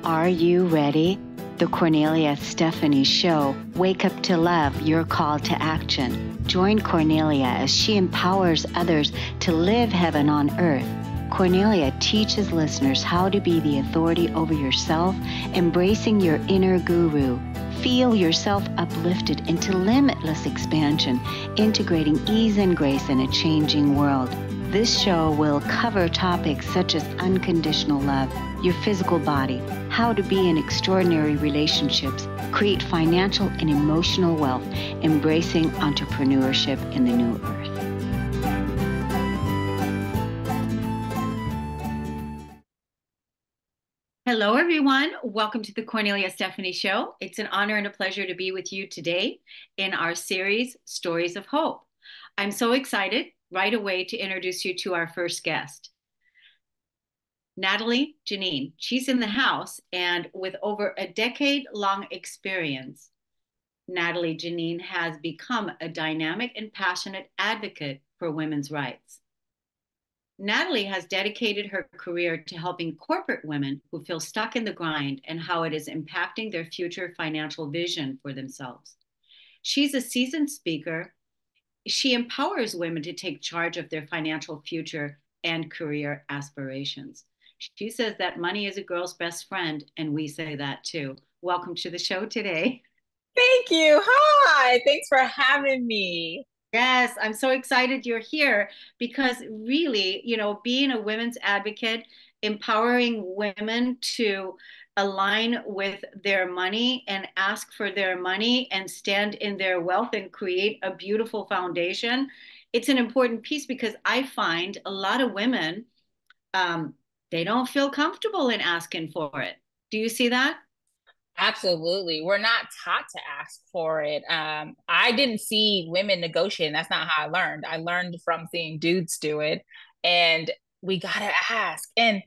Are you ready? The Kornelia Stephanie Show. Wake up to love, your call to action. Join Kornelia as she empowers others to live heaven on earth. Kornelia teaches listeners how to be the authority over yourself, embracing your inner guru. Feel yourself uplifted into limitless expansion, integrating ease and grace in a changing world. This show will cover topics such as unconditional love, your physical body, how to be in extraordinary relationships, create financial and emotional wealth, embracing entrepreneurship in the new earth. Hello, everyone. Welcome to the Kornelia Stephanie Show. It's an honor and a pleasure to be with you today in our series, Stories of Hope. I'm so excited right away to introduce you to our first guest, Natalie Janine. She's in the house, and with over a decade-long experience, Natalie Janine has become a dynamic and passionate advocate for women's rights. Natalie has dedicated her career to helping corporate women who feel stuck in the grind and how it is impacting their future financial vision for themselves. She's a seasoned speaker. She empowers women to take charge of their financial future and career aspirations. She says that money is a girl's best friend, and we say that too. Welcome to the show today. Thank you. Hi. Thanks for having me. Yes, I'm so excited you're here because really, being a women's advocate, empowering women to align with their money and ask for their money and stand in their wealth and create a beautiful foundation. It's an important piece because I find a lot of women, they don't feel comfortable in asking for it. Do you see that? Absolutely. We're not taught to ask for it. I didn't see women negotiating. That's not how I learned. I learned from seeing dudes do it. And we gotta ask. And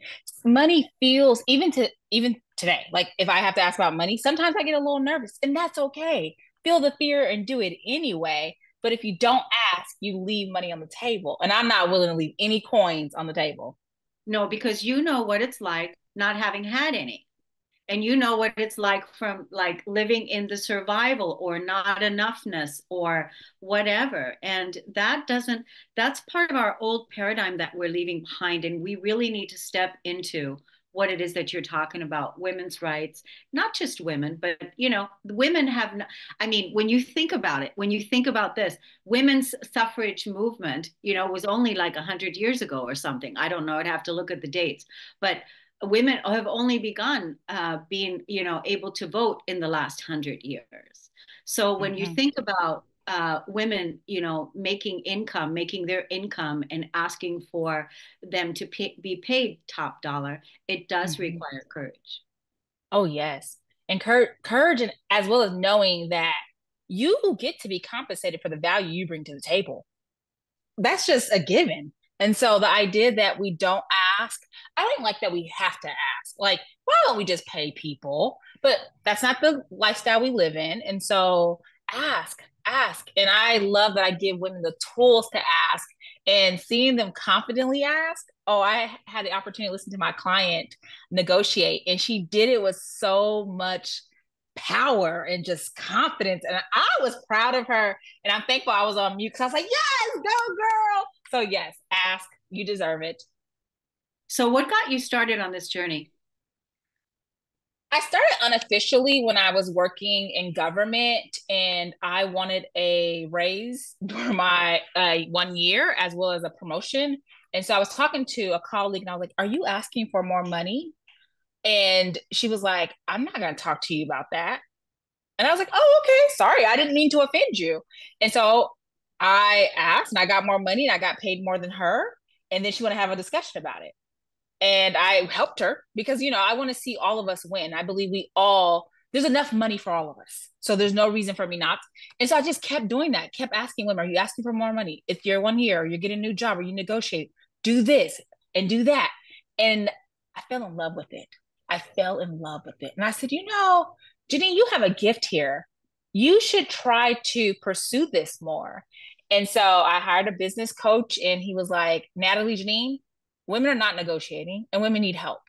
money feels even today, like if I have to ask about money, sometimes I get a little nervous, and that's okay. Feel the fear and do it anyway. But if you don't ask, you leave money on the table. And I'm not willing to leave any coins on the table. No, because you know what it's like not having had any. And you know what it's like from like living in the survival or not enoughness or whatever. And that's part of our old paradigm that we're leaving behind. And we really need to step into what it is that you're talking about, women's rights, not just women, but women have, I mean, when you think about it, when you think about this, women's suffrage movement, was only like 100 years ago or something. I don't know. I'd have to look at the dates, but women have only begun being, able to vote in the last 100 years. So when you Mhm. think about women, making their income and asking for them to be paid top dollar, it does Mhm. require courage. Oh, yes. And courage, and as well as knowing that you get to be compensated for the value you bring to the table. That's just a given. And so the idea that we don't ask, I don't like that we have to ask. Like, why don't we just pay people? But that's not the lifestyle we live in. And so ask, ask. And I love that I give women the tools to ask, and seeing them confidently ask. Oh, I had the opportunity to listen to my client negotiate, and she did it with so much power and just confidence. And I was proud of her. And I'm thankful I was on mute because I was like, yes, go girl. So yes, ask. You deserve it. So what got you started on this journey? I started unofficially when I was working in government, and I wanted a raise for my 1 year as well as a promotion. And so I was talking to a colleague, and I was like, are you asking for more money? And she was like, I'm not going to talk to you about that. And I was like, oh, okay, sorry, I didn't mean to offend you. And so I asked, and I got more money, and I got paid more than her. And then she wanted to have a discussion about it. And I helped her because, I want to see all of us win. I believe there's enough money for all of us. So there's no reason for me not. And so I just kept doing that, kept asking women, are you asking for more money? If you're 1 year, or you're getting a new job, or you negotiate, do this and do that. And I fell in love with it. I fell in love with it. And I said, Janine, you have a gift here. You should try to pursue this more. And so I hired a business coach, and he was like, Natalie Janine, women are not negotiating and women need help.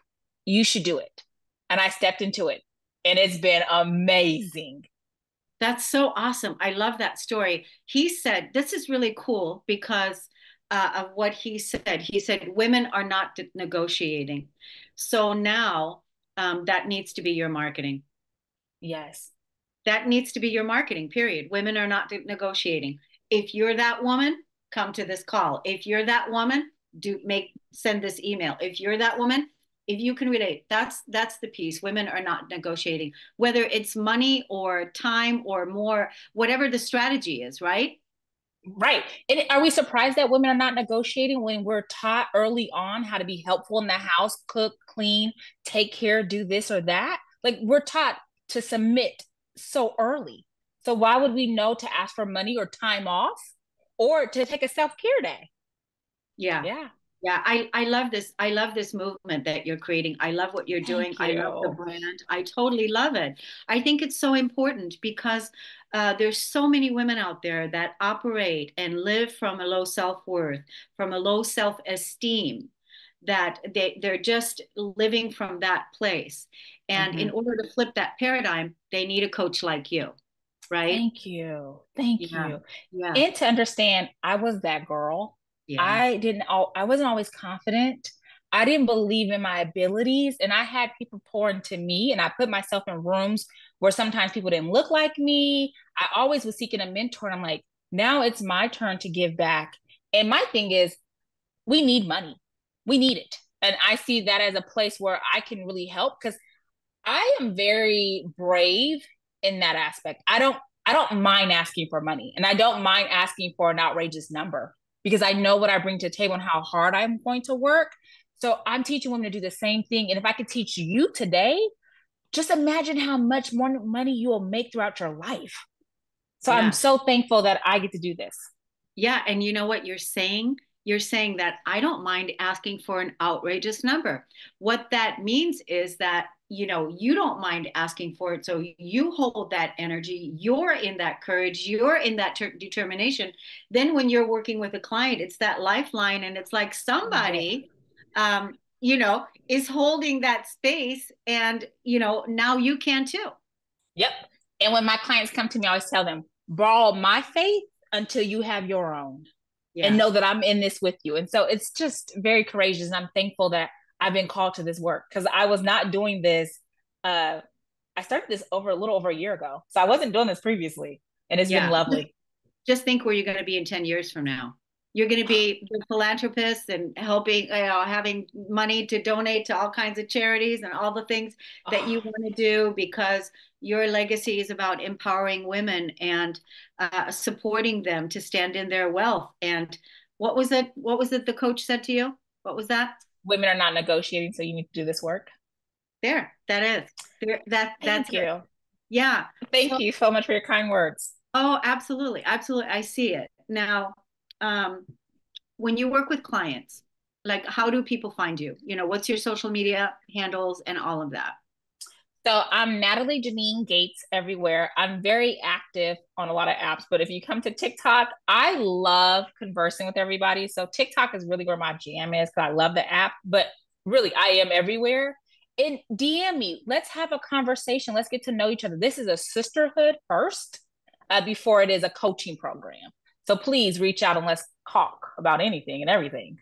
You should do it. and I stepped into it, and it's been amazing. That's so awesome. I love that story. He said, this is really cool because of what he said. He said, women are not negotiating. So now that needs to be your marketing. Yes. That needs to be your marketing, period. Women are not negotiating. If you're that woman, come to this call. If you're that woman, send this email. If you're that woman, if you can relate, that's the piece. Women are not negotiating, whether it's money or time or more, whatever the strategy is, right? Right. And are we surprised that women are not negotiating when we're taught early on how to be helpful in the house, cook, clean, take care, do this or that? Like we're taught to submit so early. So why would we know to ask for money or time off or to take a self-care day? Yeah. Yeah. Yeah, I love this. I love this movement that you're creating. I love what you're doing. Thank I love the you. brand. I totally love it. I think it's so important because there's so many women out there that operate and live from a low self-worth, from a low self-esteem, that they're just living from that place. And in Mm-hmm. order to flip that paradigm, they need a coach like you, right? Thank you. Thank Yeah. you. Yeah. And to understand, I was that girl. Yeah. I wasn't always confident. I didn't believe in my abilities, and I had people pour into me, and I put myself in rooms where sometimes people didn't look like me. I always was seeking a mentor, and I'm like, now it's my turn to give back. And my thing is, we need money. We need it. And I see that as a place where I can really help because I am very brave in that aspect. I don't mind asking for money, and I don't mind asking for an outrageous number because I know what I bring to the table and how hard I'm going to work. So I'm teaching women to do the same thing. And if I could teach you today, just imagine how much more money you will make throughout your life. So I'm Yeah. so thankful that I get to do this. Yeah, and you know what you're saying? You're saying that I don't mind asking for an outrageous number. What that means is that, you don't mind asking for it. So you hold that energy, you're in that courage, you're in that determination. Then when you're working with a client, it's that lifeline, and it's like Yes. somebody, is holding that space, and, now you can too. Yep. And when my clients come to me, I always tell them, borrow my faith until you have your own and Yeah. know that I'm in this with you. And so it's just very courageous. And I'm thankful that I've been called to this work because I was not doing this. I started this over a little over a year ago. So I wasn't doing this previously. And it's been Yeah. lovely. Just think where you're going to be in 10 years from now. You're going to be the philanthropist and helping, having money to donate to all kinds of charities and all the things that you Oh, want to do, because your legacy is about empowering women and supporting them to stand in their wealth. And what was it? What was it the coach said to you? What was that? women are not negotiating, so you need to do this work. There, that is. There, that's Thank it. you. Yeah. Thank So, you so much for your kind words. oh, absolutely. Absolutely. I see it. Now, um, when you work with clients, like how do people find you? What's your social media handles and all of that? So I'm Natalie Janine Gates everywhere. I'm very active on a lot of apps, but if you come to TikTok, I love conversing with everybody. So TikTok is really where my jam is because I love the app, but really I am everywhere. And DM me. Let's have a conversation. Let's get to know each other. This is a sisterhood first, before it is a coaching program. So please reach out and let's talk about anything and everything.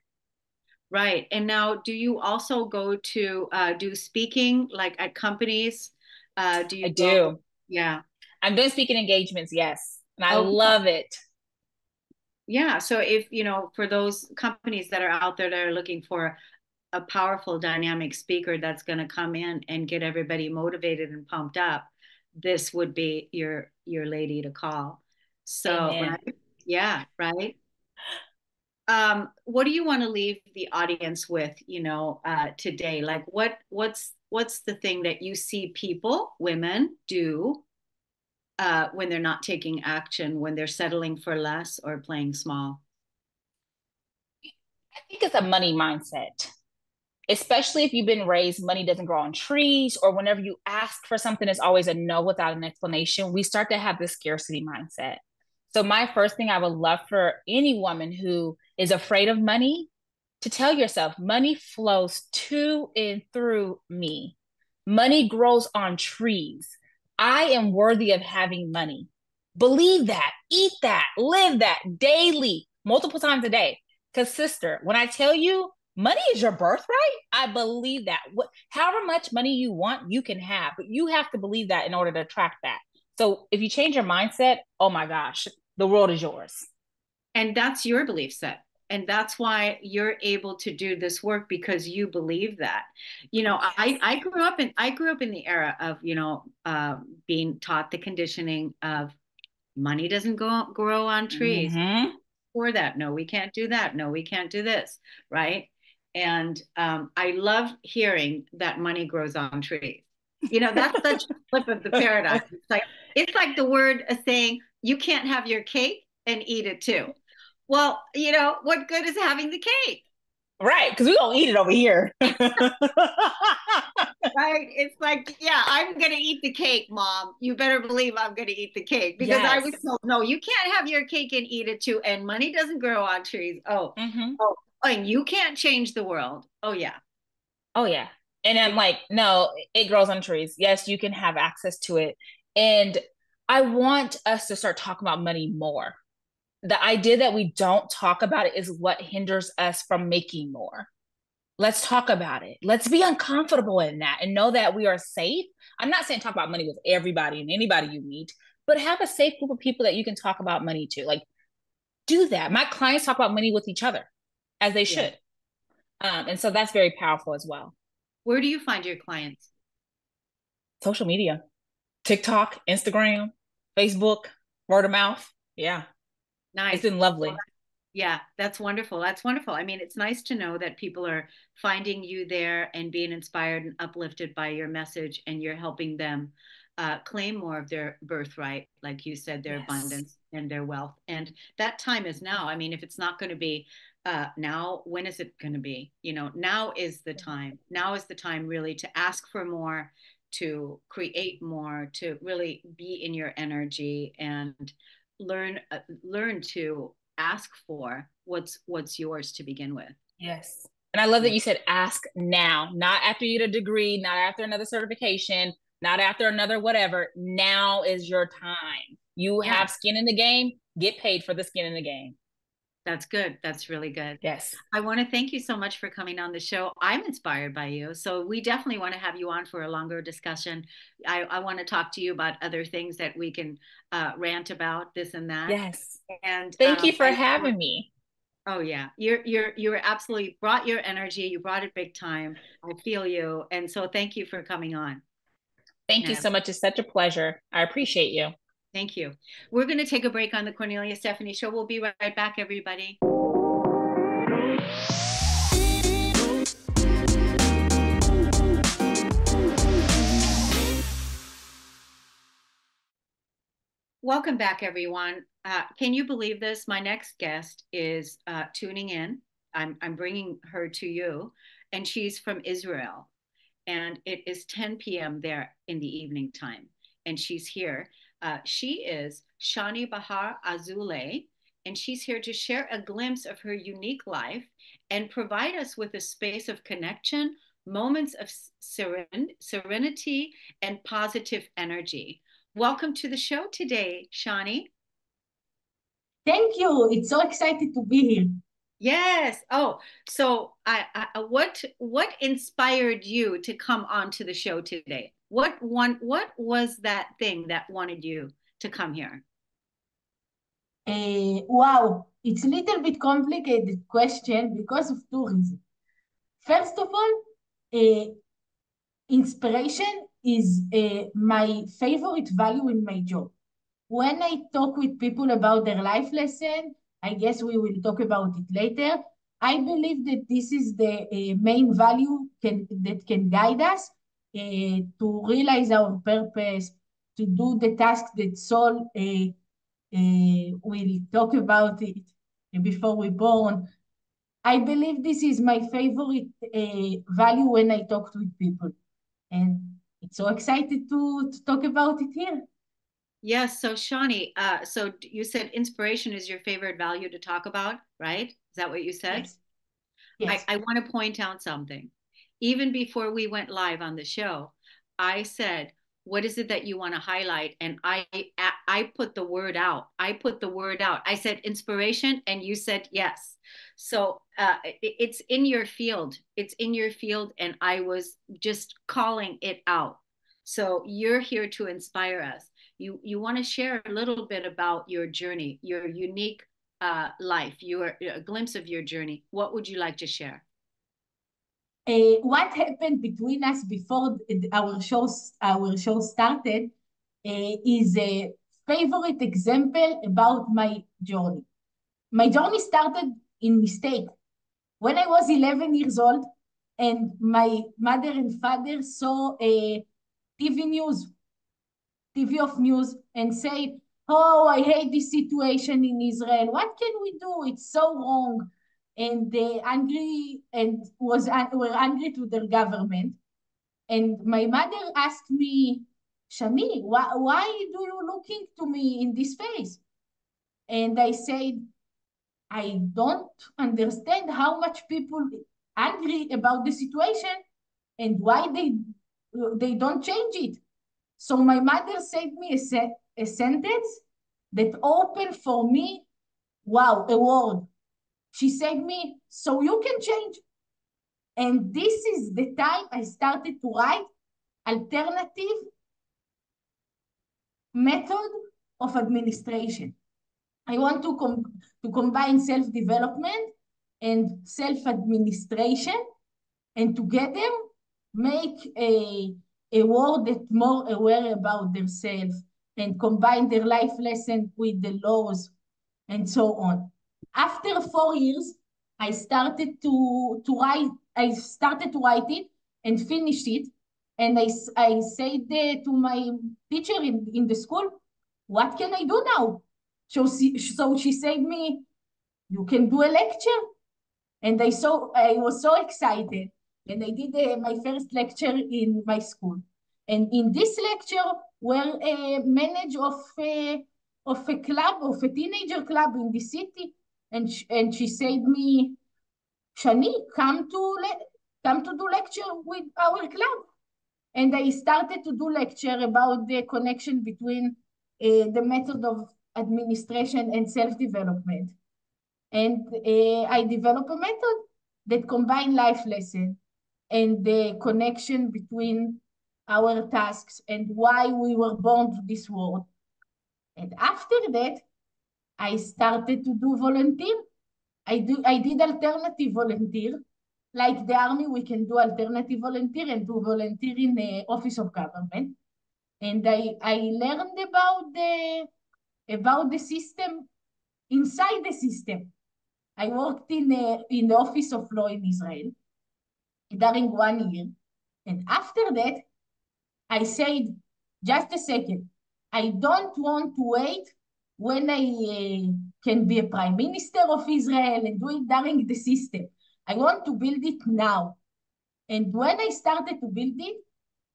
Right. And now, do you also go to do speaking like at companies? Do I you go? do. Yeah. I'm doing speaking engagements, yes. And I Oh, love it. yeah. So if, for those companies that are out there that are looking for a powerful dynamic speaker that's going to come in and get everybody motivated and pumped up, this would be your lady to call. So, Amen. right? Yeah, right. What do you want to leave the audience with, today? Like what's the thing that you see people, women do when they're not taking action, when they're settling for less or playing small? I think it's a money mindset, especially if you've been raised money doesn't grow on trees, or whenever you ask for something, it's always a no without an explanation. We start to have this scarcity mindset. So, my first thing I would love for any woman who is afraid of money to tell yourself money flows to and through me. Money grows on trees. I am worthy of having money. Believe that, eat that, live that daily, multiple times a day. Because, sister, when I tell you money is your birthright, I believe that. However much money you want, you can have, but you have to believe that in order to attract that. So if you change your mindset, oh my gosh, the world is yours. And that's your belief set. And that's why you're able to do this work, because you believe that. Yes. I grew up in the era of, being taught the conditioning of money doesn't grow on trees. Mm-hmm. For that, no, we can't do that. No, we can't do this. Right. And I love hearing that money grows on trees. That's such a flip of the paradigm. It's like the word saying you can't have your cake and eat it too. Well, what good is having the cake? Right, because we don't eat it over here. Right? It's like, yeah, I'm going to eat the cake, mom. You better believe I'm going to eat the cake, because I Yes. was told, no, you can't have your cake and eat it too. And money doesn't grow on trees. Oh, Mm-hmm. oh, and you can't change the world. Oh, yeah. Oh yeah. And I'm like, no, it grows on trees. Yes, you can have access to it. And I want us to start talking about money more. The idea that we don't talk about it is what hinders us from making more. Let's talk about it. Let's be uncomfortable in that and know that we are safe. I'm not saying talk about money with everybody and anybody you meet, but have a safe group of people that you can talk about money to. Like, do that. My clients talk about money with each other, as they Yeah. should. And so that's very powerful as well. Where do you find your clients? Social media, TikTok, Instagram, Facebook, word of mouth. Yeah, it's Nice. been lovely. Yeah, that's wonderful. That's wonderful. I mean, it's nice to know that people are finding you there and being inspired and uplifted by your message, and you're helping them claim more of their birthright, like you said, their Yes. abundance and their wealth. And that time is now. I mean, if it's not going to be now, when is it going to be? Now is the time. Now is the time really to ask for more, to create more, to really be in your energy and learn to ask for what's yours to begin with. Yes. And I love that Yeah. you said ask now, not after you get a degree, not after another certification, not after another whatever. Now is your time. You Yeah, have skin in the game, get paid for the skin in the game. that's good. That's really good. Yes. I want to thank you so much for coming on the show. I'm inspired by you. So we definitely want to have you on for a longer discussion. I want to talk to you about other things that we can rant about, this and that. Yes. And Thank you for I having me. oh yeah, you're absolutely brought your energy. You brought it big time. I feel you. And so thank you for coming on, Thank you so Natalie. much. It's such a pleasure. I appreciate you. Thank you. We're going to take a break on the Kornelia Stephanie Show. We'll be right back, everybody. Welcome back, everyone. Can you believe this? My next guest is tuning in. I'm bringing her to you, and she's from Israel. And it is 10 p.m. there in the evening time. And she's here. She is Shani Bahar Azulay, and she's here to share a glimpse of her unique life and provide us with a space of connection, moments of serenity, and positive energy. Welcome to the show today, Shani. Thank you. It's so excited to be here. Yes. Oh, so what inspired you to come onto the show today? What was that thing that wanted you to come here? Wow, it's a little bit complicated question because of two reasons. First of all, uh, inspiration is my favorite value in my job. When I talk with people about their life lesson, I guess we will talk about it later. I believe that this is the main value that can guide us to realize our purpose, to do the task that Saul will talk about it before we born. I believe this is my favorite value when I talk with people. And it's so excited to talk about it here. Yes. So Shani, so you said inspiration is your favorite value to talk about, right? Is that what you said? Yes, I, yes. I want to point out something. Even before we went live on the show, I said, what is it that you want to highlight? And I put the word out. I put the word out. I said inspiration, and you said yes. So it's in your field. It's in your field, and I was just calling it out. So you're here to inspire us. You want to share a little bit about your journey, your unique life, your a glimpse of your journey. What would you like to share? What happened between us before our show started is a favorite example about my journey. My journey started in mistake. When I was 11 years old, and my mother and father saw a TV news, TV of news, and say, "Oh, I hate this situation in Israel. What can we do? It's so wrong." And they angry and were angry to their government. And my mother asked me, "Shani, why do you looking to me in this face?" And I said, "I don't understand how much people angry about the situation and why they don't change it." So my mother said me a sentence that opened for me, wow, a word. She said me, "So you can change." And this is the time I started to write alternative method of administration. I want to combine self-development and self-administration, and together make a world that more aware about themselves and combine their life lesson with the laws and so on. After 4 years, I started to write it and finished it. And I said to my teacher in the school, "What can I do now?" So she said me, "You can do a lecture." And I was so excited. And I did my first lecture in my school. And in this lecture, were a manager of a club, of a teenager club in the city. And she said me, "Shani, come to do lecture with our club." And I started to do lecture about the connection between the method of administration and self-development. And I developed a method that combine life lesson and the connection between our tasks and why we were born to this world. And after that, I started to do volunteer. I did alternative volunteer. Like the army, we can do alternative volunteer and do volunteer in the office of government. And I learned about the system inside the system. I worked in the office of law in Israel during 1 year. And after that, I said, "Just a second. I don't want to wait when I can be a prime minister of Israel and do it during the system. I want to build it now." And when I started to build it,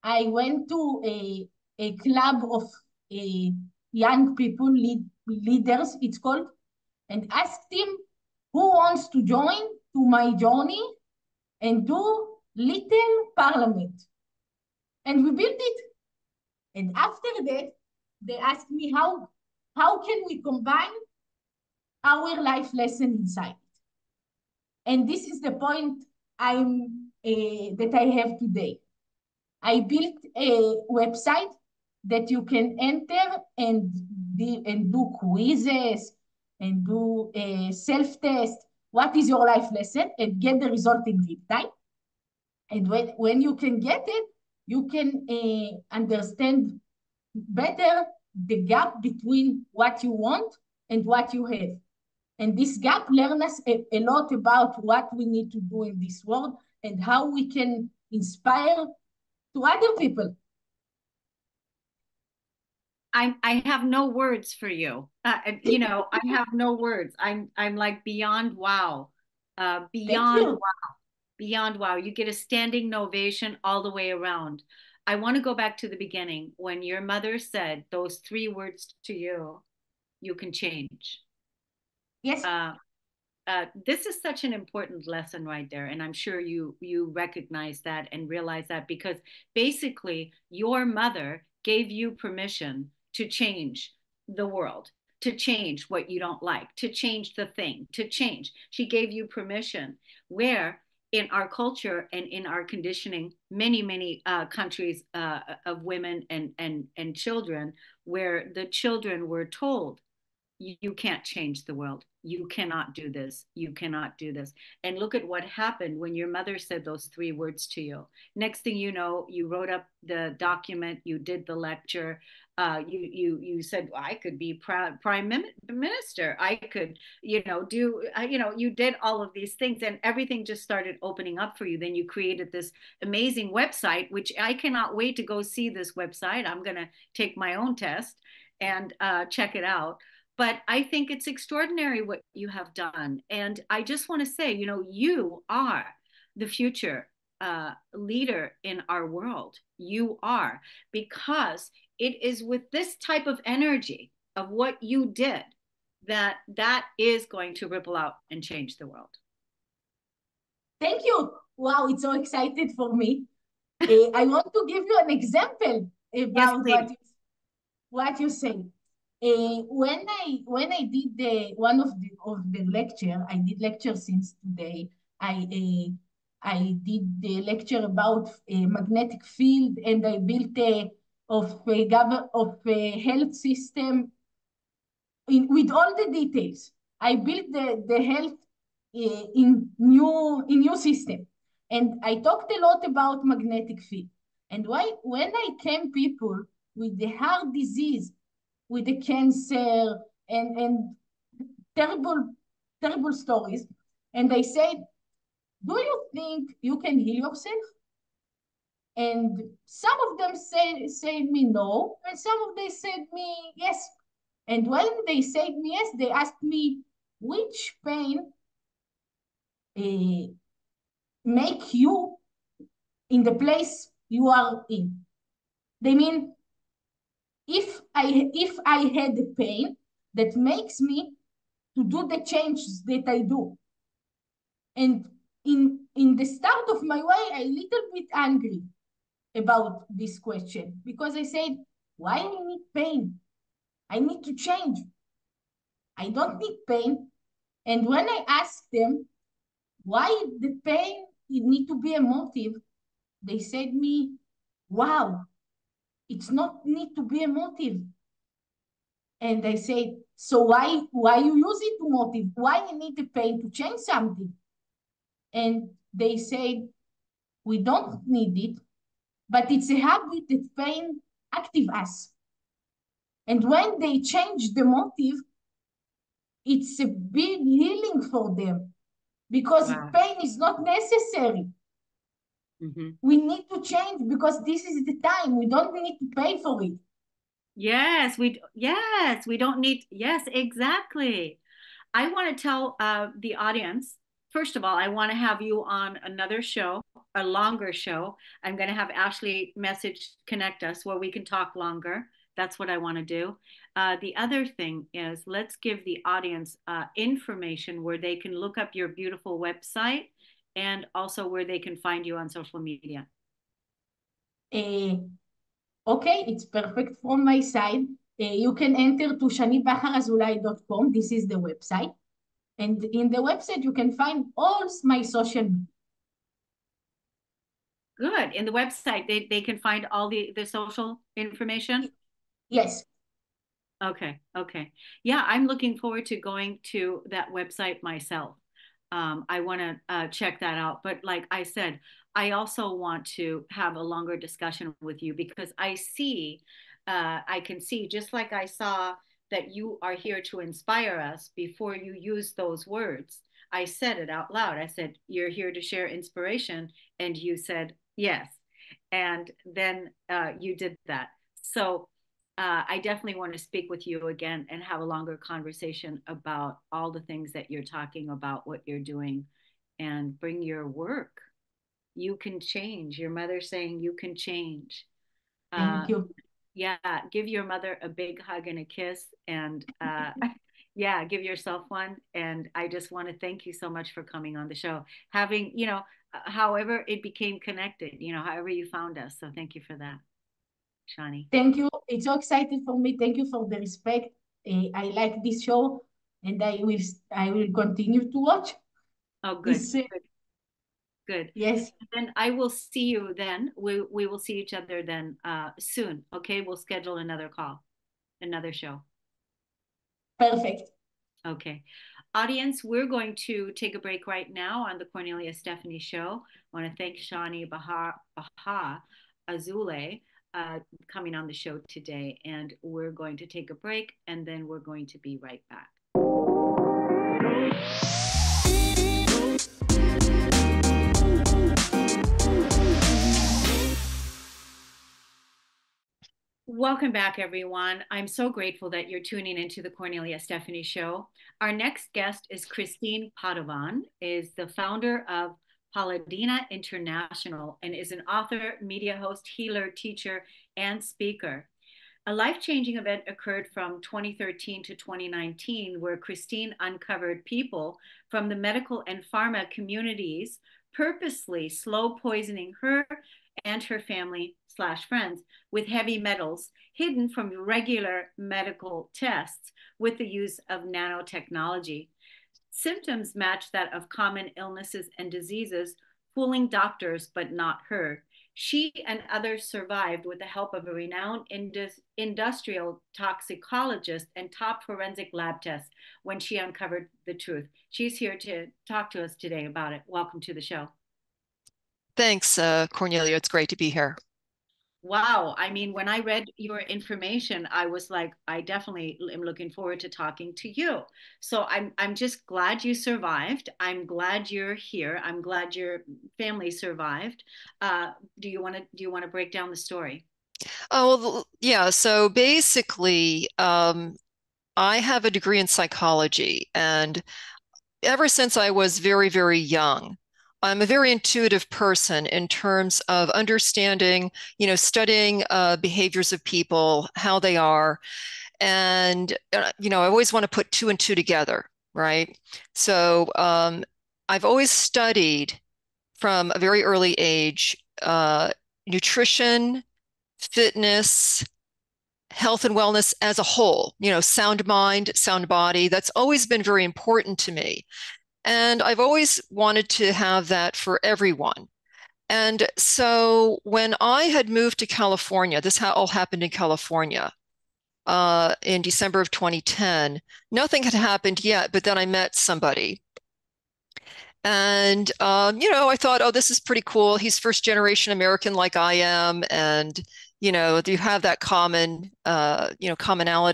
I went to a club of young people, leaders, it's called, and asked him who wants to join to my journey and do little parliament. And we built it. And after that, they asked me how can we combine our life lesson inside it. And this is the point that I have today. I built a website that you can enter and do quizzes and do a self-test. What is your life lesson? And get the result in real time. And when you can get it, you can understand better the gap between what you want and what you have. And this gap learns us a lot about what we need to do in this world and how we can inspire to other people. I have no words for you. I have no words. I'm like beyond wow, beyond wow, beyond wow. You get a standing ovation all the way around. I want to go back to the beginning when your mother said those 3 words to you. You can change. Yes. this is such an important lesson right there, and I'm sure you recognize that and realize that, because basically your mother gave you permission to change the world, to change what you don't like, to change the thing, to change. She gave you permission. Where in our culture and in our conditioning, many countries of women and children, where the children were told, you can't change the world. You cannot do this. You cannot do this. And look at what happened when your mother said those three words to you. Next thing you know, you wrote up the document, you did the lecture, you said, well, I could be prime minister. I could, do, you did all of these things, and everything just started opening up for you. Then you created this amazing website, which I cannot wait to go see this website. I'm going to take my own test and check it out. But I think it's extraordinary what you have done. And I just want to say, you are the future leader in our world. You are, because it is with this type of energy of what you did that is going to ripple out and change the world. Thank you. Wow, it's so excited for me. I want to give you an example about yes, what you say. When I did one of the lecture, I did lecture since today. I did the lecture about magnetic field, and I built a health system with all the details. I built the health in new system, and I talked a lot about magnetic field. And when I came people with the heart disease, with the cancer and terrible stories. And I said, do you think you can heal yourself? And some of them said me no, and some of them said me yes. And when they said me yes, they asked me, which pain make you in the place you are in? They mean, if I had the pain that makes me to do the changes that I do. And in the start of my way, I little bit angry about this question, because I said, why I need pain? I need to change. I don't need pain. And when I asked them why the pain it need to be a motive, they said me, wow, it's not need to be a motive. And I said, so why you use it to motive? Why you need the pain to change something? And they said, we don't need it, but it's a habit that pain active us. And when they change the motive, it's a big healing for them, because wow. pain is not necessary. Mm-hmm. We need to change because this is the time. We don't need to pay for it. Yes, we don't need, yes, exactly. I want to tell the audience, first of all, I want to have you on another show, a longer show. I'm going to have Ashley message connect us where we can talk longer. That's what I want to do. The other thing is, let's give the audience information where they can look up your beautiful website, and also where they can find you on social media. Okay, it's perfect from my side. You can enter to shanibaharazulay.com. This is the website. And in the website, you can find all my social media. Good. In the website, they can find all the social information? Yes. Okay. Yeah, I'm looking forward to going to that website myself. I want to check that out. But like I said, I also want to have a longer discussion with you, because I can see, just like I saw that you are here to inspire us before you use those words. I said it out loud. I said, you're here to share inspiration. And you said, yes. And then you did that. So I definitely want to speak with you again and have a longer conversation about all the things that you're talking about, what you're doing, and bring your work. You can change. Your mother saying you can change. Thank you. Yeah, give your mother a big hug and a kiss. And Yeah, give yourself one. And I just want to thank you so much for coming on the show. Having, however it became connected, however you found us. So thank you for that, Shani. Thank you. It's so exciting for me. Thank you for the respect. I like this show, and I will continue to watch. Oh, good. It's Good. Good. yes, And I will see you then. We will see each other then soon. Okay. We'll schedule another call, another show. perfect. Okay. Audience, we're going to take a break right now on the Kornelia Stephanie show. I want to thank Shani Bahar Azulay coming on the show today. And we're going to take a break and then we're going to be right back. Welcome back, everyone. I'm so grateful that you're tuning into the Kornelia Stephanie show. Our next guest is Christine Padovan, is the founder of Paladina International and is an author, media host, healer, teacher, and speaker. A life-changing event occurred from 2013 to 2019 where Christine uncovered people from the medical and pharma communities purposely slow poisoning her and her family/friends with heavy metals hidden from regular medical tests with the use of nanotechnology. Symptoms match that of common illnesses and diseases, fooling doctors but not her. She and others survived with the help of a renowned industrial toxicologist and top forensic lab tests when she uncovered the truth. She's here to talk to us today about it. Welcome to the show. Thanks, Kornelia. It's great to be here. Wow. I mean, when I read your information, I was like, I definitely am looking forward to talking to you. So I'm just glad you survived. I'm glad you're here. I'm glad your family survived. Do you want to break down the story? Oh, well, yeah. So basically, I have a degree in psychology, and ever since I was very, very young, I'm a very intuitive person in terms of understanding, studying behaviors of people, how they are. And, I always want to put two and two together, right? So I've always studied from a very early age nutrition, fitness, health and wellness as a whole, sound mind, sound body. That's always been very important to me. And I've always wanted to have that for everyone. And so when I had moved to California, this all happened in California in December of 2010. Nothing had happened yet, but then I met somebody. And, I thought, oh, this is pretty cool. He's first generation American like I am. And, you have that commonality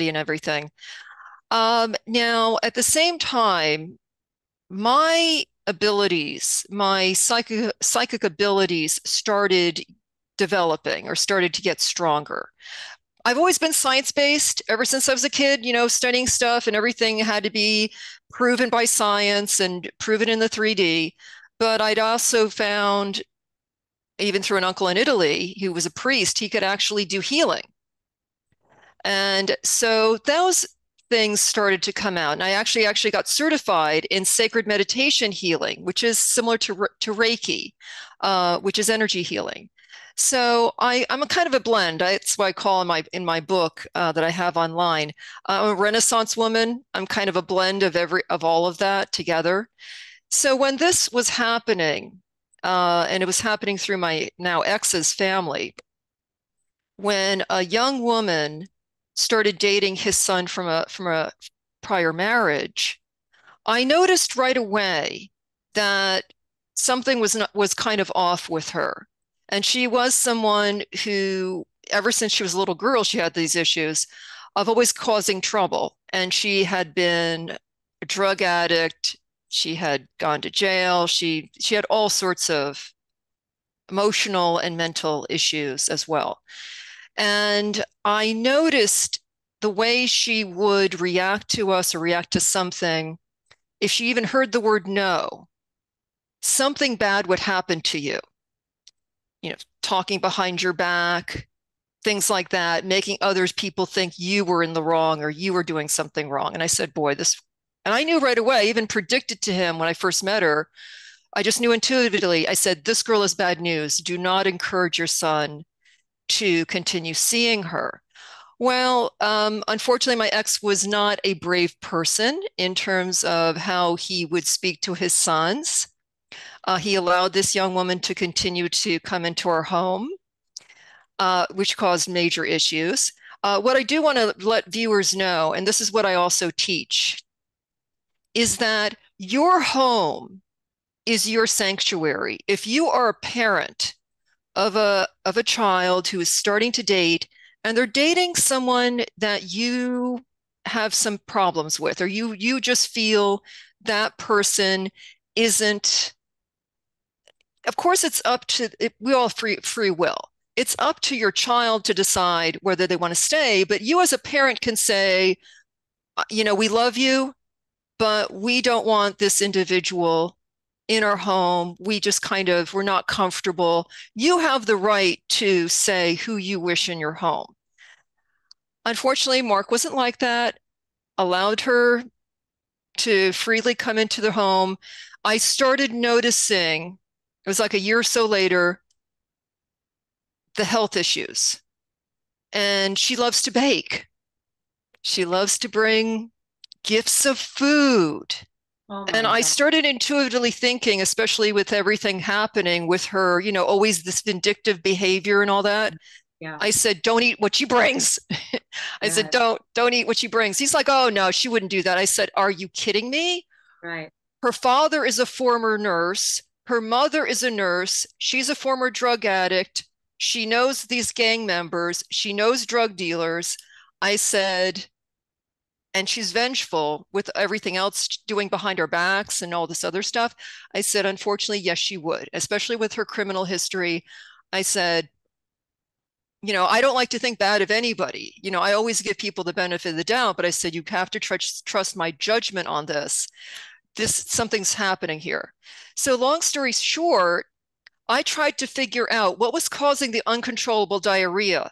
and everything. Now, at the same time, my abilities, my psychic abilities started developing or started to get stronger. I've always been science-based ever since I was a kid, studying stuff and everything had to be proven by science and proven in the 3D. But I'd also found, even through an uncle in Italy who was a priest, he could actually do healing. And so those things started to come out. And I actually got certified in sacred meditation healing, which is similar to Reiki, which is energy healing. So I'm a kind of a blend. That's what I call in my book that I have online. I'm a Renaissance woman. I'm kind of a blend of all of that together. So when this was happening, and it was happening through my now ex's family, when a young woman started dating his son from a prior marriage, I noticed right away that something was kind of off with her. And she was someone who, ever since she was a little girl, she had these issues of always causing trouble. And she had been a drug addict. She had gone to jail. She had all sorts of emotional and mental issues as well. And I noticed the way she would react to us or react to something. If she even heard the word no, something bad would happen to you. Talking behind your back, things like that, making others people think you were in the wrong or you were doing something wrong. And I said, boy, this, and I knew right away, even predicted to him when I first met her, I just knew intuitively, I said, this girl is bad news. Do not encourage your son to continue seeing her. Well, unfortunately, my ex was not a brave person in terms of how he would speak to his sons. He allowed this young woman to continue to come into our home, which caused major issues. What I do want to let viewers know, and this is what I also teach, is that your home is your sanctuary. If you are a parent of a child who is starting to date and they're dating someone that you have some problems with, or you just feel that person isn't, of course it's up to, we all have free will. It's up to your child to decide whether they want to stay, but you as a parent can say, you know, we love you, but we don't want this individual in our home. We just we're not comfortable. You have the right to say who you wish in your home. Unfortunately, Mark wasn't like that, allowed her to freely come into the home. I started noticing, it was like a year or so later, the health issues. And she loves to bake. She loves to bring gifts of food. And I started intuitively thinking, especially with everything happening with her, you know, always this vindictive behavior and all that. Yeah. I said, don't eat what she brings. I said, don't eat what she brings. He's like, oh no, she wouldn't do that. I said, are you kidding me? Right. Her father is a former nurse. Her mother is a nurse. She's a former drug addict. She knows these gang members. She knows drug dealers. I said, and she's vengeful with everything else doing behind our backs and all this other stuff. I said, unfortunately, yes, she would, especially with her criminal history. I said, you know, I don't like to think bad of anybody. You know, I always give people the benefit of the doubt, but I said, you have to trust my judgment on this. Something's happening here. So long story short, I tried to figure out what was causing the uncontrollable diarrhea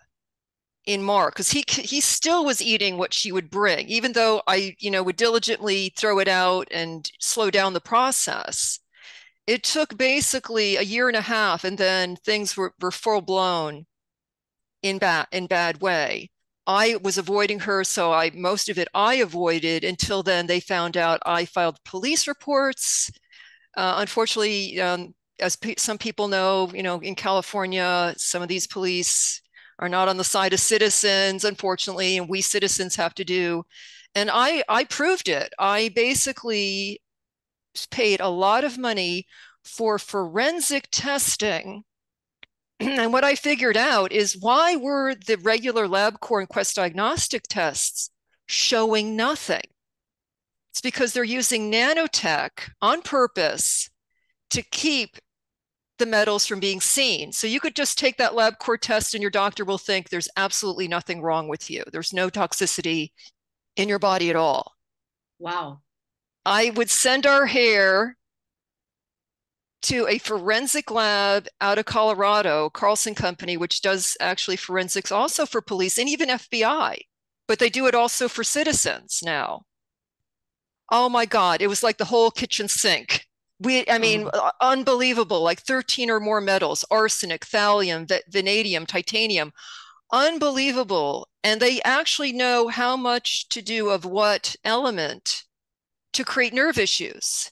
in Mark, because he still was eating what she would bring, even though I, you know, would diligently throw it out and slow down the process. It took basically a year and a half, and then things were full blown in bad way. I was avoiding her, so most of it I avoided until then they found out I filed police reports. Unfortunately, as some people know, you know, in California, some of these police are not on the side of citizens, unfortunately, and we citizens have to do. And I proved it. I basically paid a lot of money for forensic testing. And what I figured out is, why were the regular LabCorp and Quest diagnostic tests showing nothing? It's because they're using nanotech on purpose to keep the metals from being seen. So you could just take that LabCorp test and your doctor will think there's absolutely nothing wrong with you. There's no toxicity in your body at all. Wow. I would send our hair to a forensic lab out of Colorado, Carlson Company, which does actually forensics also for police and even FBI, but they do it also for citizens now. Oh my God, it was like the whole kitchen sink. Unbelievable, like 13 or more metals, arsenic, thallium, vanadium, titanium, unbelievable. And they actually know how much to do of what element to create nerve issues,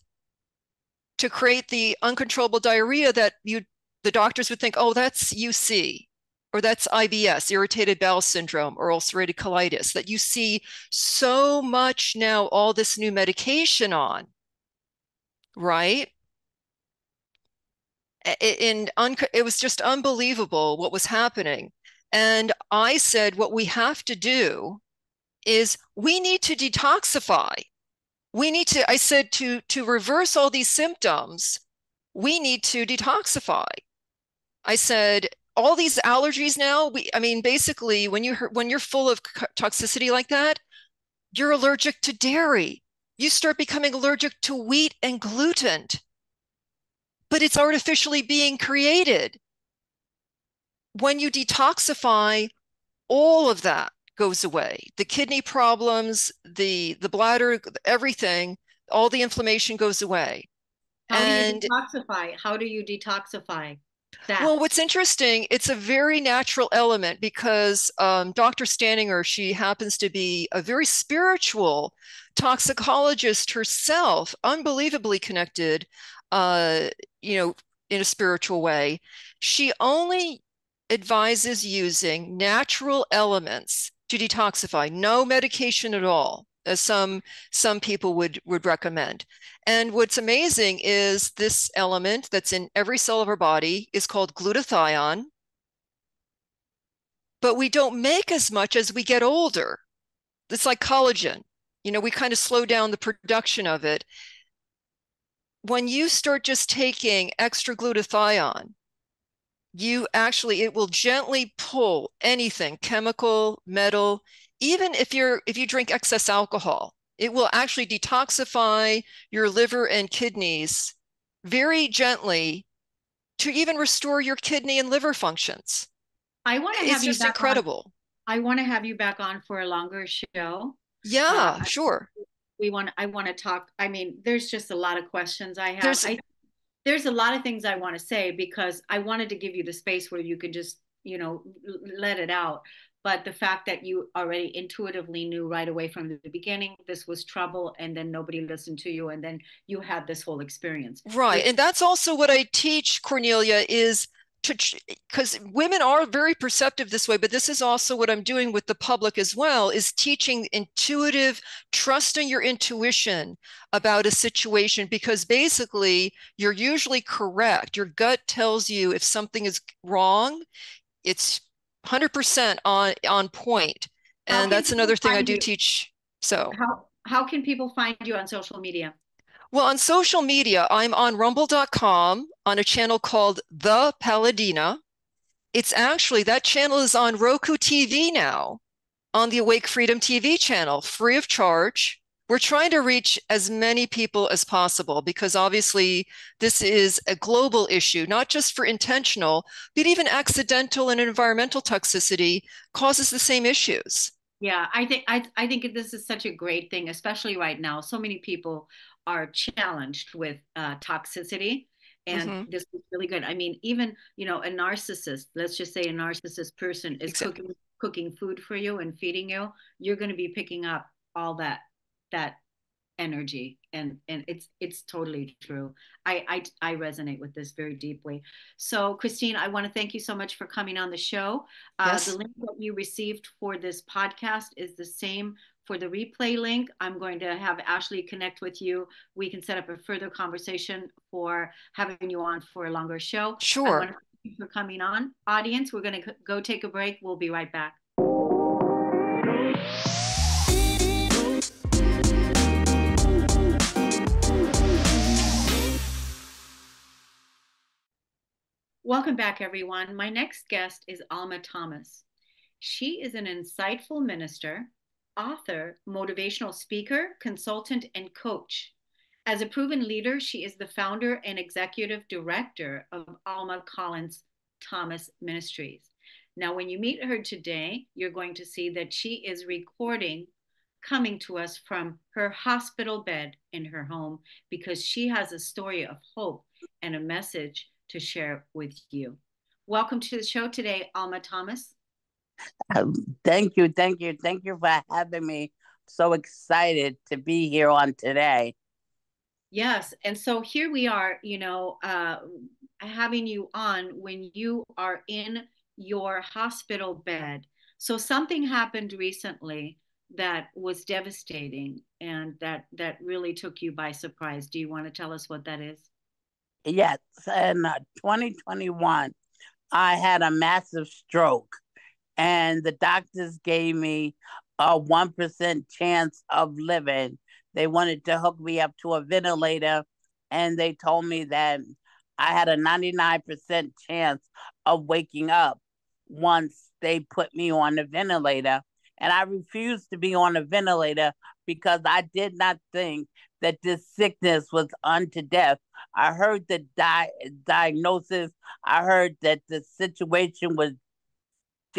to create the uncontrollable diarrhea that the doctors would think, oh, that's UC, or that's IBS, irritated bowel syndrome, or ulcerative colitis, that you see so much now, all this new medication on, right? It was just unbelievable what was happening. And I said, what we have to do is we need to detoxify. I said, to reverse all these symptoms, we need to detoxify. I said, all these allergies now, basically when you're full of toxicity like that, you're allergic to dairy. You start becoming allergic to wheat and gluten, but it's artificially being created. When you detoxify, all of that goes away. The kidney problems, the bladder, everything, all the inflammation goes away. How do you detoxify? How do you detoxify that? Well, what's interesting, it's a very natural element because Dr. Standinger, she happens to be a very spiritual toxicologist herself, unbelievably connected, you know, in a spiritual way. She only advises using natural elements to detoxify, no medication at all, as some people would recommend. And what's amazing is this element that's in every cell of our body is called glutathione, but we don't make as much as we get older. It's like collagen. You know, we kind of slow down the production of it. When you start just taking extra glutathione, it will gently pull anything, chemical, metal, even if you drink excess alcohol, it will actually detoxify your liver and kidneys very gently to even restore your kidney and liver functions. I want to have you just back incredible. I want to have you back on for a longer show. Yeah, sure. I want to talk. I mean, there's just a lot of questions I have. There's a lot of things I want to say because I wanted to give you the space where you could just, let it out. But the fact that you already intuitively knew right away from the beginning, this was trouble, and then nobody listened to you, and then you had this whole experience. Right. And that's also what I teach, Kornelia, is because women are very perceptive this way, but this is also what I'm doing with the public as well, is teaching intuitive, trusting your intuition about a situation, because basically you're usually correct. Your gut tells you if something is wrong, it's 100% on point. And that's another thing I do teach. So how can people find you on social media? Well, on social media, I'm on rumble.com on a channel called The Paladina. It's actually, that channel is on Roku TV now, on the Awake Freedom TV channel, free of charge. We're trying to reach as many people as possible because obviously this is a global issue, not just for intentional, but even accidental and environmental toxicity causes the same issues. Yeah, I think this is such a great thing, especially right now. So many people are challenged with toxicity, and this is really good. I mean, even a narcissist. Let's just say a narcissist person is cooking food for you and feeding you. You're going to be picking up all that energy, and it's totally true. I resonate with this very deeply. So Christine, I want to thank you so much for coming on the show. Yes. The link that you received for this podcast is the same for the replay link. I'm going to have Ashley connect with you. We can set up a further conversation for having you on for a longer show. Sure. I want to thank you for coming on. Audience, we're going to go take a break. We'll be right back. Welcome back, everyone. My next guest is Alma Thomas. She is an insightful minister, author, motivational speaker, consultant, and coach. As a proven leader, she is the founder and executive director of Alma Thomas Ministries. Now, when you meet her today, you're going to see that she is recording, coming to us from her hospital bed in her home, because she has a story of hope and a message to share with you. Welcome to the show today, Alma Thomas. Thank you for having me. So excited to be here on today. Yes, and so here we are, having you on when you are in your hospital bed. So something happened recently that was devastating and that really took you by surprise. Do you want to tell us what that is? Yes, in 2021, I had a massive stroke, and the doctors gave me a 1% chance of living. They wanted to hook me up to a ventilator, and they told me that I had a 99% chance of waking up once they put me on the ventilator. And I refused to be on a ventilator because I did not think that this sickness was unto death. I heard the diagnosis. I heard that the situation was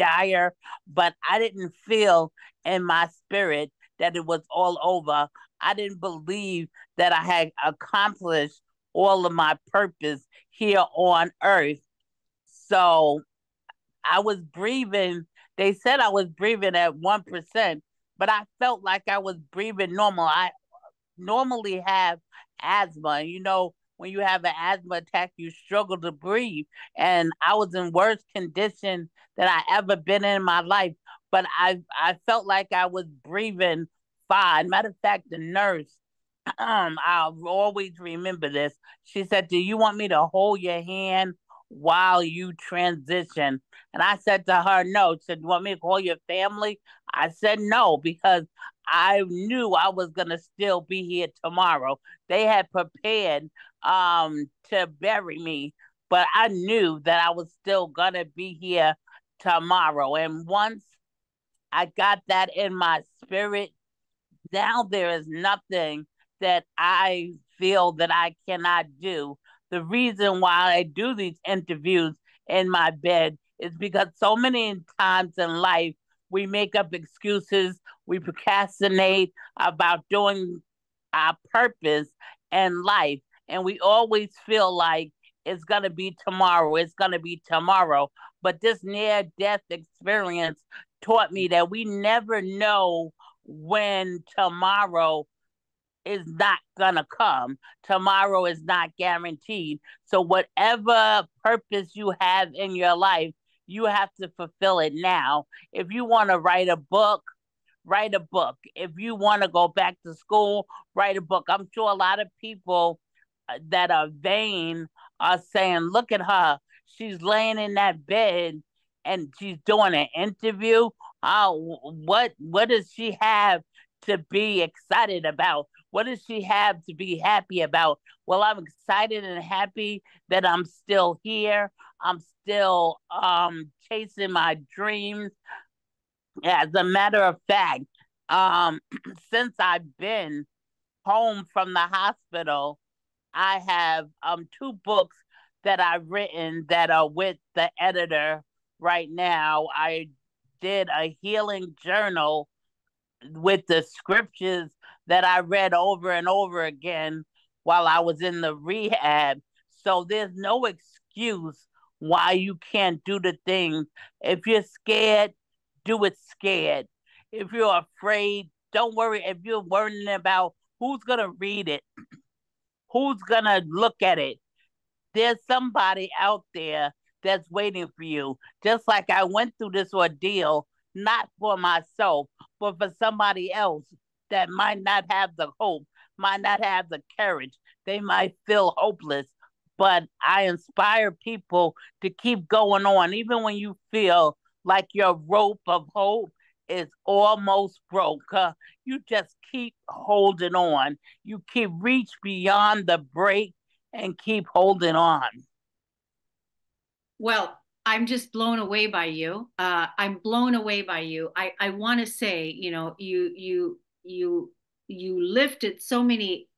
dire, but I didn't feel in my spirit that it was all over. I didn't believe that I had accomplished all of my purpose here on earth. So I was breathing. They said I was breathing at 1%, but I felt like I was breathing normal. I normally have asthma. You know, when you have an asthma attack, you struggle to breathe. And I was in worse condition than I ever been in my life. But I felt like I was breathing fine. Matter of fact, the nurse, I'll always remember this. She said, "Do you want me to hold your hand while you transition?" And I said to her, "No." She said, "You want me to call your family?" I said, "No," because I knew I was gonna still be here tomorrow. They had prepared to bury me, but I knew that I was still gonna be here tomorrow. And once I got that in my spirit, now there is nothing that I feel that I cannot do. The reason why I do these interviews in my bed is because so many times in life we make up excuses, we procrastinate about doing our purpose in life, and we always feel like it's going to be tomorrow, it's going to be tomorrow. But this near death experience taught me that we never know when tomorrow is not gonna come. Tomorrow is not guaranteed. So whatever purpose you have in your life, you have to fulfill it now. If you want to write a book, write a book. If you want to go back to school, write a book. I'm sure a lot of people that are vain are saying, "Look at her. She's laying in that bed and she's doing an interview. What does she have to be excited about? What does she have to be happy about?" Well, I'm excited and happy that I'm still here. I'm still chasing my dreams. As a matter of fact, since I've been home from the hospital, I have two books that I've written that are with the editor right now. I did a healing journal with the scriptures that I read over and over again while I was in the rehab. So there's no excuse why you can't do the things. If you're scared, do it scared. If you're afraid, don't worry. If you're worrying about who's going to read it, who's going to look at it, there's somebody out there that's waiting for you. Just like I went through this ordeal, not for myself, but for somebody else that might not have the hope, might not have the courage. They might feel hopeless. But I inspire people to keep going on, even when you feel like your rope of hope is almost broke. You just keep holding on. You keep reach beyond the break and keep holding on. Well, I'm just blown away by you. I'm blown away by you. I want to say, you lifted so many,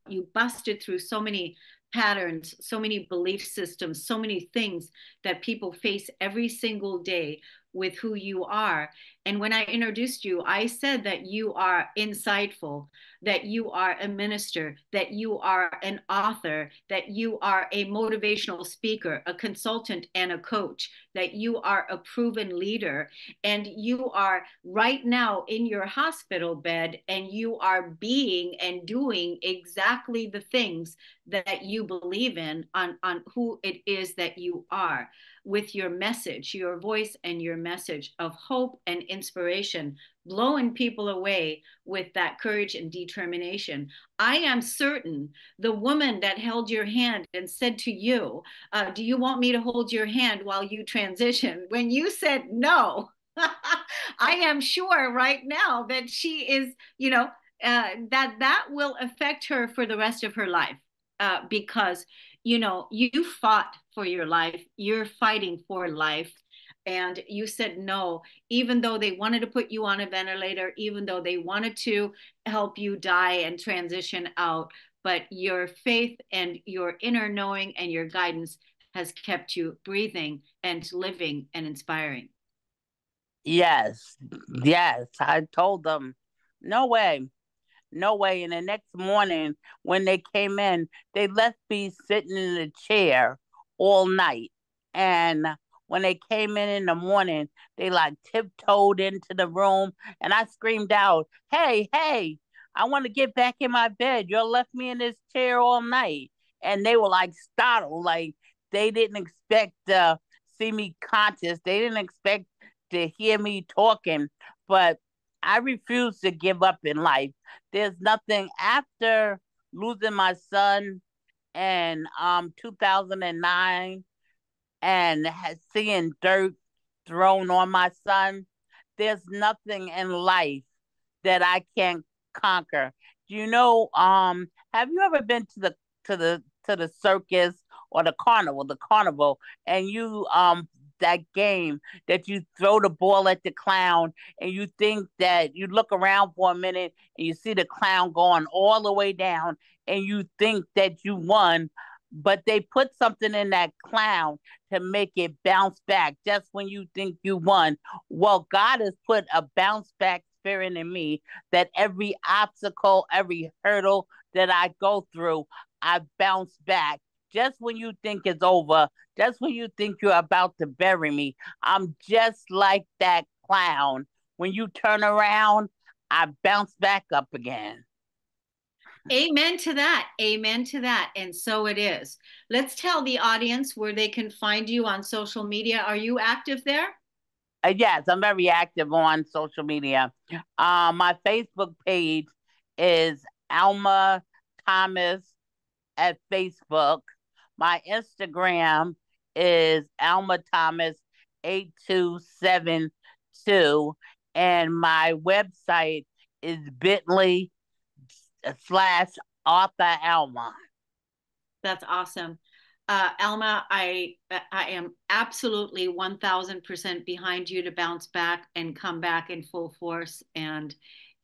you busted through so many patterns, so many belief systems, so many things that people face every single day with who you are. And when I introduced you, I said that you are insightful, that you are a minister, that you are an author, that you are a motivational speaker, a consultant, and a coach, that you are a proven leader. And you are right now in your hospital bed, and you are being and doing exactly the things that you believe in on who it is that you are, with your message, your voice, and your message of hope and inspiration, blowing people away with that courage and determination. I am certain the woman that held your hand and said to you, "Do you want me to hold your hand while you transition?" When you said no, I am sure right now that she is, that will affect her for the rest of her life, because you fought for your life, you're fighting for life, and you said no, even though they wanted to put you on a ventilator, even though they wanted to help you die and transition out. But your faith and your inner knowing and your guidance has kept you breathing and living and inspiring. Yes, yes. I told them, no way, no way. And the next morning, when they came in, they left me sitting in a chair all night. And when they came in the morning, they like tiptoed into the room, and I screamed out, "Hey, hey, I want to get back in my bed. You left me in this chair all night." And they were like startled, like they didn't expect to see me conscious. They didn't expect to hear me talking, but I refuse to give up in life. There's nothing after losing my son in 2009 and seeing dirt thrown on my son. There's nothing in life that I can't conquer. You know, have you ever been to the circus or the carnival, and you that game that you throw the ball at the clown and you think that you look around for a minute and you see the clown going all the way down and you think that you won, but they put something in that clown to make it bounce back just when you think you won. Well, God has put a bounce back spirit in me that every obstacle, every hurdle that I go through, I bounce back. Just when you think it's over, just when you think you're about to bury me, I'm just like that clown. When you turn around, I bounce back up again. Amen to that. Amen to that. And so it is. Let's tell the audience where they can find you on social media. Are you active there? Yes, I'm very active on social media. My Facebook page is Alma Thomas at Facebook. My Instagram is Alma Thomas 8272, and my website is bit.ly/Author Alma. That's awesome. Alma, I am absolutely 1000% behind you to bounce back and come back in full force. And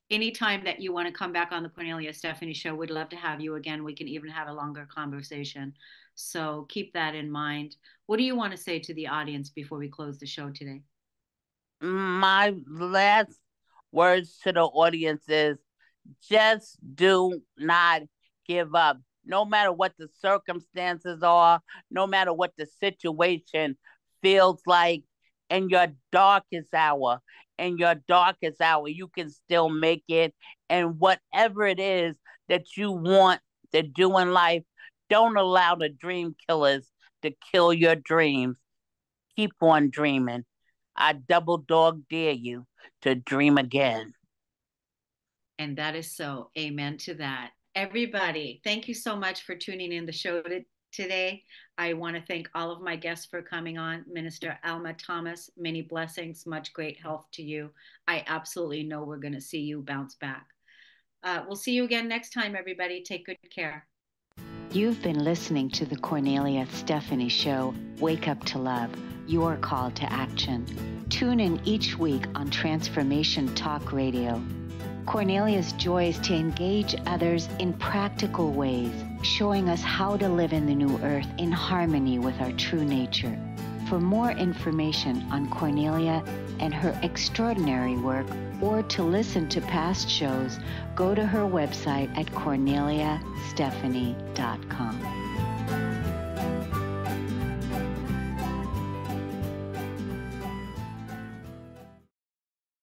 anytime that you want to come back on the Kornelia Stephanie show, we'd love to have you again. We can even have a longer conversation. So keep that in mind. What do you want to say to the audience before we close the show today? My last words to the audience is just do not give up. No matter what the circumstances are, no matter what the situation feels like, in your darkest hour, you can still make it. And whatever it is that you want to do in life, don't allow the dream killers to kill your dreams. Keep on dreaming. I double dog dare you to dream again. And that is so. Amen to that. Everybody, thank you so much for tuning in the show today. I want to thank all of my guests for coming on. Minister Alma Thomas, many blessings, much great health to you. I absolutely know we're going to see you bounce back. We'll see you again next time, everybody. Take good care. You've been listening to the Kornelia Stephanie Show, Wake Up to Love, your call to action. Tune in each week on Transformation Talk Radio. Kornelia's joy is to engage others in practical ways, showing us how to live in the new earth in harmony with our true nature. For more information on Kornelia and her extraordinary work, or to listen to past shows, go to her website at korneliastephanie.com.